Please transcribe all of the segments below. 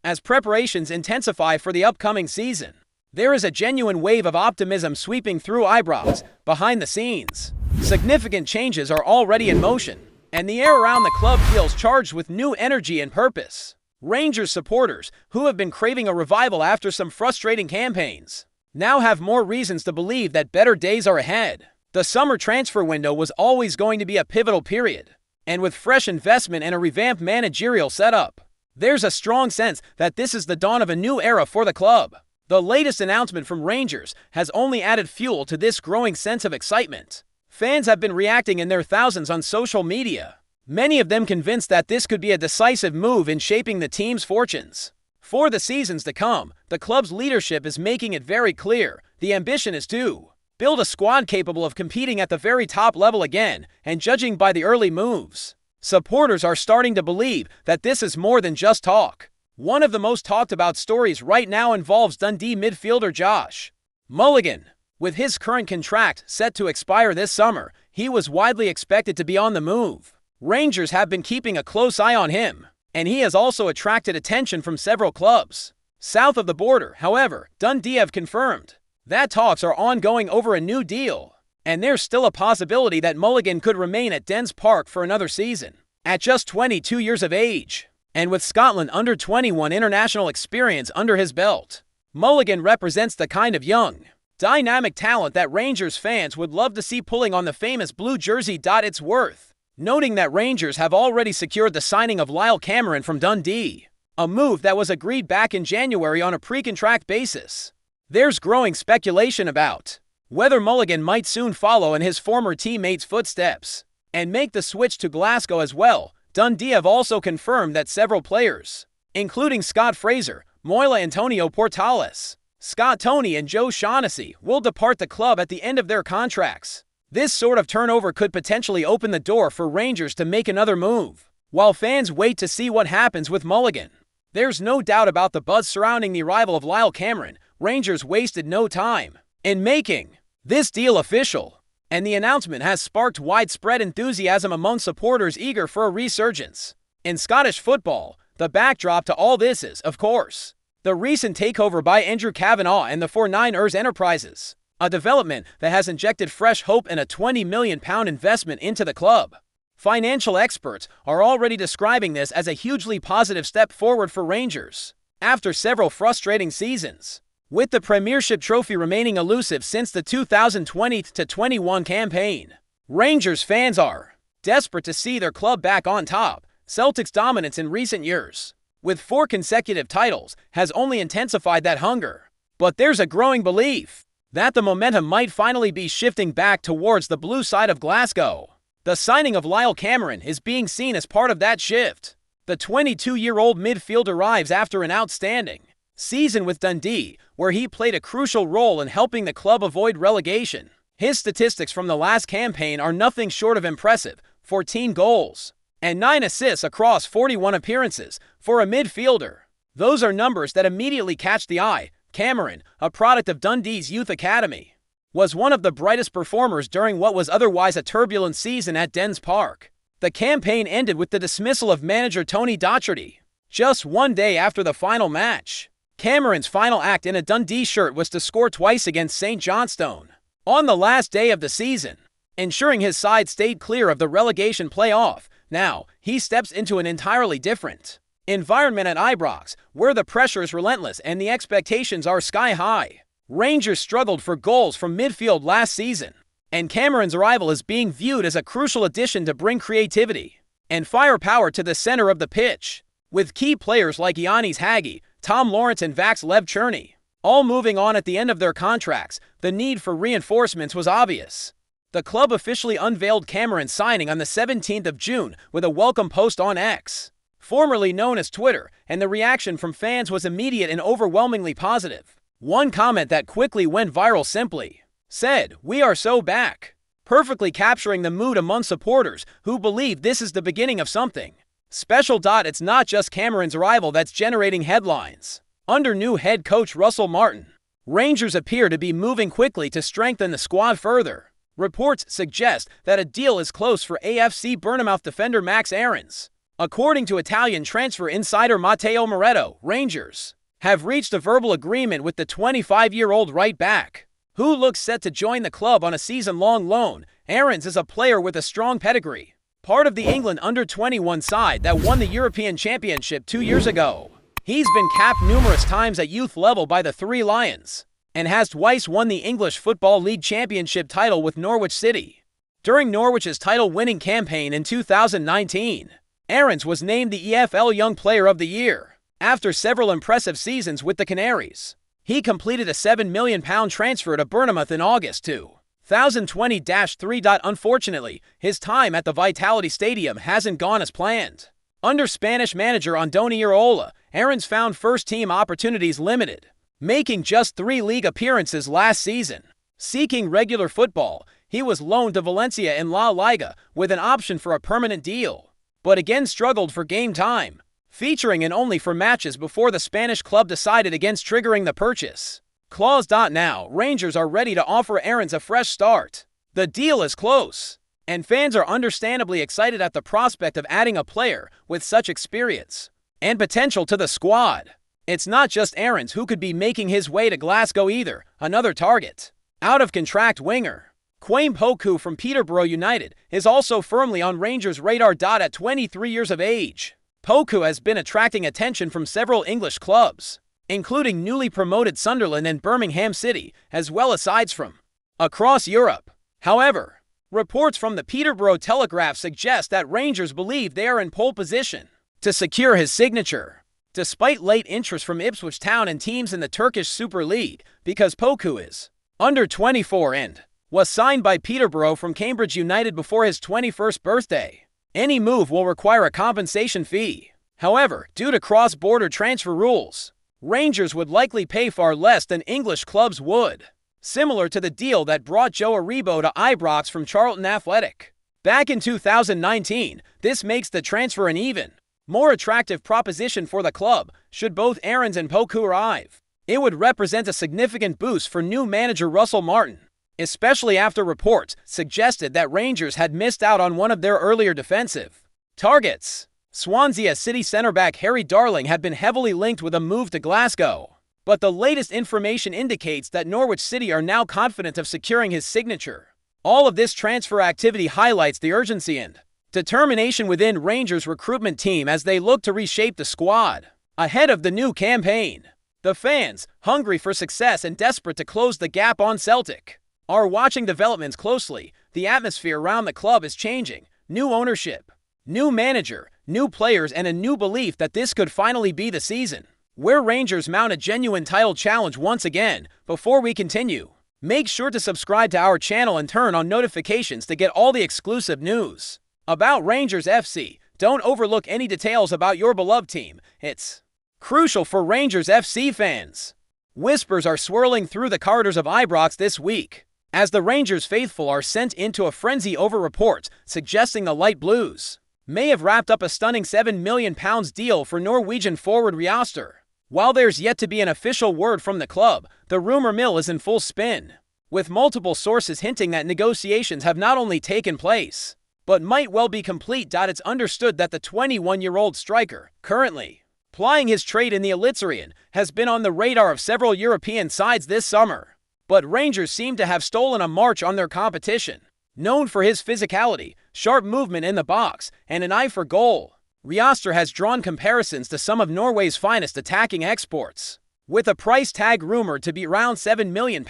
as preparations intensify for the upcoming season. There is a genuine wave of optimism sweeping through eyebrows behind the scenes. Significant changes are already in motion, and the air around the club feels charged with new energy and purpose. Rangers supporters, who have been craving a revival after some frustrating campaigns, now have more reasons to believe that better days are ahead. The summer transfer window was always going to be a pivotal period, and with fresh investment and a revamped managerial setup, there's a strong sense that this is the dawn of a new era for the club. The latest announcement from Rangers has only added fuel to this growing sense of excitement. Fans have been reacting in their thousands on social media, many of them convinced that this could be a decisive move in shaping the team's fortunes. For the seasons to come, the club's leadership is making it very clear the ambition is to build a squad capable of competing at the very top level again, and judging by the early moves, supporters are starting to believe that this is more than just talk. One of the most talked about stories right now involves Dundee midfielder Josh Mulligan. With his current contract set to expire this summer, he was widely expected to be on the move. Rangers have been keeping a close eye on him, and he has also attracted attention from several clubs south of the border. However, Dundee have confirmed that talks are ongoing over a new deal, and there's still a possibility that Mulligan could remain at Dens Park for another season. At just 22 years of age, and with Scotland under-21 international experience under his belt, Mulligan represents the kind of young, dynamic talent that Rangers fans would love to see pulling on the famous blue jersey. It's worth noting that Rangers have already secured the signing of Lyle Cameron from Dundee, a move that was agreed back in January on a pre-contract basis. There's growing speculation about whether Mulligan might soon follow in his former teammates' footsteps and make the switch to Glasgow as well. Dundee have also confirmed that several players, including Scott Fraser, Moila Antonio Portales, Scott Toney and Joe Shaughnessy, will depart the club at the end of their contracts. This sort of turnover could potentially open the door for Rangers to make another move, while fans wait to see what happens with Mulligan. There's no doubt about the buzz surrounding the arrival of Lyle Cameron. Rangers wasted no time in making this deal official, and the announcement has sparked widespread enthusiasm among supporters eager for a resurgence in Scottish football. The backdrop to all this is, of course, the recent takeover by Andrew Kavanagh and the 49ers Enterprises, a development that has injected fresh hope and a £20 million investment into the club. Financial experts are already describing this as a hugely positive step forward for Rangers. After several frustrating seasons, with the Premiership trophy remaining elusive since the 2020-21 campaign, Rangers fans are desperate to see their club back on top. Celtic's dominance in recent years, with 4 consecutive titles, has only intensified that hunger. But there's a growing belief that the momentum might finally be shifting back towards the blue side of Glasgow. The signing of Lyle Cameron is being seen as part of that shift. The 22-year-old midfielder arrives after an outstanding season with Dundee, where he played a crucial role in helping the club avoid relegation. His statistics from the last campaign are nothing short of impressive: 14 goals and 9 assists across 41 appearances. For a midfielder, those are numbers that immediately catch the eye. Cameron, a product of Dundee's youth academy, was one of the brightest performers during what was otherwise a turbulent season at Dens Park. The campaign ended with the dismissal of manager Tony Docherty just one day after the final match. Cameron's final act in a Dundee shirt was to score twice against St Johnstone on the last day of the season, ensuring his side stayed clear of the relegation playoff. Now, he steps into an entirely different environment at Ibrox, where the pressure is relentless and the expectations are sky high. Rangers struggled for goals from midfield last season, and Cameron's arrival is being viewed as a crucial addition to bring creativity and firepower to the center of the pitch. With key players like Ioannis Hagi, Tom Lawrence and Vax-Lev Cherny all moving on at the end of their contracts, the need for reinforcements was obvious. The club officially unveiled Cameron's signing on the 17th of June with a welcome post on X, formerly known as Twitter, and the reaction from fans was immediate and overwhelmingly positive. One comment that quickly went viral simply said, "We are so back," perfectly capturing the mood among supporters who believe this is the beginning of something special. It's not just Cameron's arrival that's generating headlines. Under new head coach Russell Martin, Rangers appear to be moving quickly to strengthen the squad further. Reports suggest that a deal is close for AFC Bournemouth defender Max Aarons, According to Italian transfer insider Matteo Moretto, Rangers have reached a verbal agreement with the 25-year-old right-back, who looks set to join the club on a season-long loan. Aarons is a player with a strong pedigree, part of the England under-21 side that won the European Championship 2 years ago. He's been capped numerous times at youth level by the Three Lions, and has twice won the English Football League Championship title with Norwich City. During Norwich's title-winning campaign in 2019, Aarons was named the EFL Young Player of the Year. After several impressive seasons with the Canaries, he completed a £7 million transfer to Bournemouth in August 2020-3. Unfortunately, his time at the Vitality Stadium hasn't gone as planned. Under Spanish manager Andoni Iraola, Aarons found first-team opportunities limited, making just 3 league appearances last season. Seeking regular football, he was loaned to Valencia in La Liga with an option for a permanent deal, but again struggled for game time, featuring in only 4 matches before the Spanish club decided against triggering the purchase clause. Now, Rangers are ready to offer Aarons a fresh start. The deal is close, and fans are understandably excited at the prospect of adding a player with such experience and potential to the squad. It's not just Aarons who could be making his way to Glasgow either. Another target, out-of-contract winger Quaime Poku from Peterborough United, is also firmly on Rangers' radar. At 23 years of age, Poku has been attracting attention from several English clubs, including newly promoted Sunderland and Birmingham City, as well as sides from across Europe. However, reports from the Peterborough Telegraph suggest that Rangers believe they are in pole position to secure his signature, despite late interest from Ipswich Town and teams in the Turkish Super League, because Poku is under 24 and was signed by Peterborough from Cambridge United before his 21st birthday. Any move will require a compensation fee. However, due to cross-border transfer rules, Rangers would likely pay far less than English clubs would, similar to the deal that brought Joe Aribo to Ibrox from Charlton Athletic back in 2019. This makes the transfer an even more attractive proposition for the club should both Aarons and Poku arrive. It would represent a significant boost for new manager Russell Martin, especially after reports suggested that Rangers had missed out on one of their earlier defensive targets. Swansea City centre-back Harry Darling had been heavily linked with a move to Glasgow, but the latest information indicates that Norwich City are now confident of securing his signature. All of this transfer activity highlights the urgency and determination within Rangers' recruitment team as they look to reshape the squad ahead of the new campaign. The fans, hungry for success and desperate to close the gap on Celtic, are watching developments closely. The atmosphere around the club is changing. New ownership, new manager, new players, and a new belief that this could finally be the season where Rangers mount a genuine title challenge once again. Before we continue, make sure to subscribe to our channel and turn on notifications to get all the exclusive news about Rangers FC. Don't overlook any details about your beloved team. It's crucial for Rangers FC fans. Whispers are swirling through the corridors of Ibrox this week, as the Rangers faithful are sent into a frenzy over reports suggesting the Light Blues may have wrapped up a stunning £7 million deal for Norwegian forward ØRJASÆTER. While there's yet to be an official word from the club, the rumor mill is in full spin, with multiple sources hinting that negotiations have not only taken place, but might well be complete. It's understood that the 21-year-old striker, currently plying his trade in the Eliteserien, has been on the radar of several European sides this summer. But Rangers seem to have stolen a march on their competition. Known for his physicality, sharp movement in the box, and an eye for goal, ØRJASÆTER has drawn comparisons to some of Norway's finest attacking exports. With a price tag rumored to be around £7 million,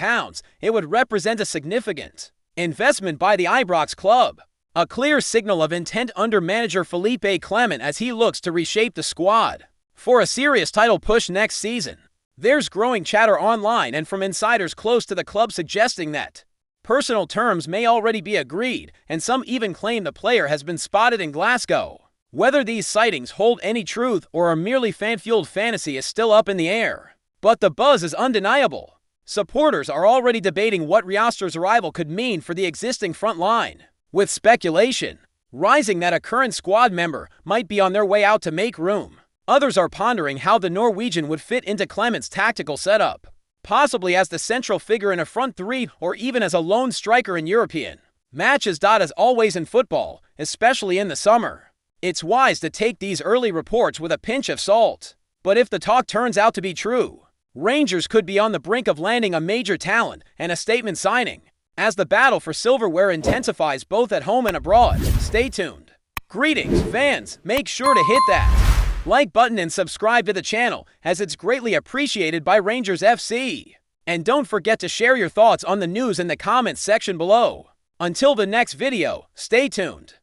it would represent a significant investment by the Ibrox club. A clear signal of intent under manager Felipe Clement as he looks to reshape the squad for a serious title push next season. There's growing chatter online and from insiders close to the club suggesting that personal terms may already be agreed, and some even claim the player has been spotted in Glasgow. Whether these sightings hold any truth or are merely fan-fueled fantasy is still up in the air, but the buzz is undeniable. Supporters are already debating what ØRJASÆTER's arrival could mean for the existing front line, with speculation rising that a current squad member might be on their way out to make room. Others are pondering how the Norwegian would fit into Clement's tactical setup, possibly as the central figure in a front three or even as a lone striker in European matches. As always in football, especially in the summer, It's wise to take these early reports with a pinch of salt. But if the talk turns out to be true, Rangers could be on the brink of landing a major talent and a statement signing, as the battle for silverware intensifies both at home and abroad. Stay tuned. Greetings, fans. Make sure to hit that like button and subscribe to the channel, as it's greatly appreciated by Rangers FC. And don't forget to share your thoughts on the news in the comments section below. Until the next video, stay tuned.